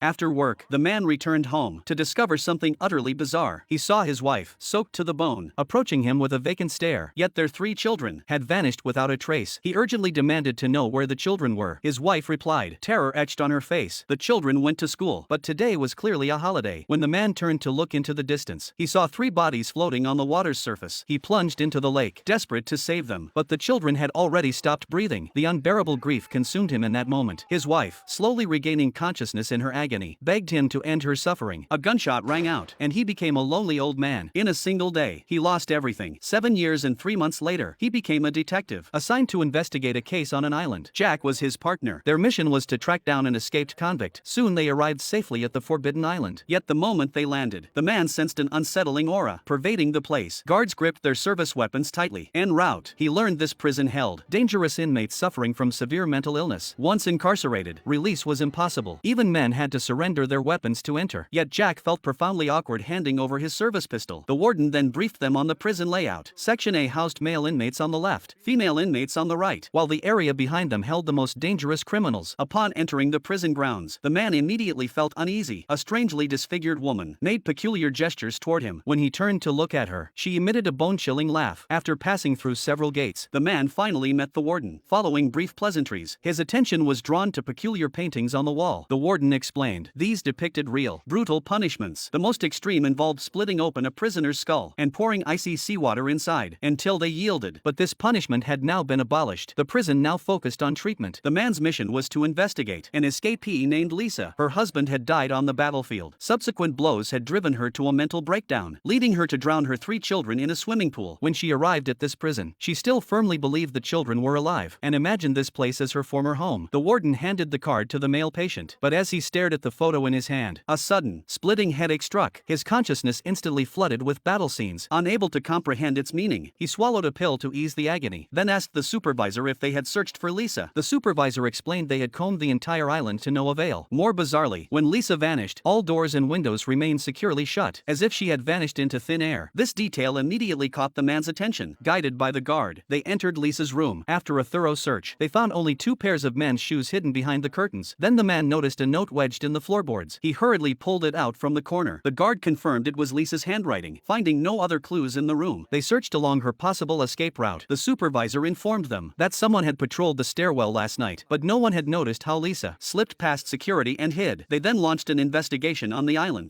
After work, the man returned home to discover something utterly bizarre. He saw his wife, soaked to the bone, approaching him with a vacant stare, yet their 3 children had vanished without a trace. He urgently demanded to know where the children were. His wife replied, terror etched on her face. The children went to school, but today was clearly a holiday. When the man turned to look into the distance, he saw 3 bodies floating on the water's surface. He plunged into the lake, desperate to save them, but the children had already stopped breathing. The unbearable grief consumed him in that moment. His wife, slowly regaining consciousness in her agony, begged him to end her suffering. A gunshot rang out, and he became a lonely old man. In a single day, he lost everything. 7 years and 3 months later, he became a detective, assigned to investigate a case on an island. Jack was his partner. Their mission was to track down an escaped convict. Soon they arrived safely at the Forbidden Island. Yet the moment they landed, the man sensed an unsettling aura pervading the place. Guards gripped their service weapons tightly. En route, he learned this prison held dangerous inmates suffering from severe mental illness. Once incarcerated, release was impossible. Even men had to surrender their weapons to enter. Yet Jack felt profoundly awkward handing over his service pistol. The warden then briefed them on the prison layout. Section A housed male inmates on the left, female inmates on the right, while the area behind them held the most dangerous criminals. Upon entering the prison grounds, the man immediately felt uneasy. A strangely disfigured woman made peculiar gestures toward him. When he turned to look at her, she emitted a bone-chilling laugh. After passing through several gates, the man finally met the warden. Following brief pleasantries, his attention was drawn to peculiar paintings on the wall. The warden explained, these depicted real, brutal punishments. The most extreme involved splitting open a prisoner's skull and pouring icy seawater inside until they yielded. But this punishment had now been abolished. The prison now focused on treatment. The man's mission was to investigate an escapee named Lisa. Her husband had died on the battlefield. Subsequent blows had driven her to a mental breakdown, leading her to drown her 3 children in a swimming pool. When she arrived at this prison, she still firmly believed the children were alive and imagined this place as her former home. The warden handed the card to the male patient, but as he stared at the photo in his hand, a sudden, splitting headache struck. His consciousness instantly flooded with battle scenes. Unable to comprehend its meaning, he swallowed a pill to ease the agony, then asked the supervisor if they had searched for Lisa. The supervisor explained they had combed the entire island to no avail. More bizarrely, when Lisa vanished, all doors and windows remained securely shut, as if she had vanished into thin air. This detail immediately caught the man's attention. Guided by the guard, they entered Lisa's room. After a thorough search, they found only 2 pairs of men's shoes hidden behind the curtains. Then the man noticed a note wedged in the floorboards. He hurriedly pulled it out from the corner. The guard confirmed it was Lisa's handwriting. Finding no other clues in the room, they searched along her possible escape route. The supervisor informed them that someone had patrolled the stairwell last night, but no one had noticed how Lisa slipped past security and hid. They then launched an investigation on the island.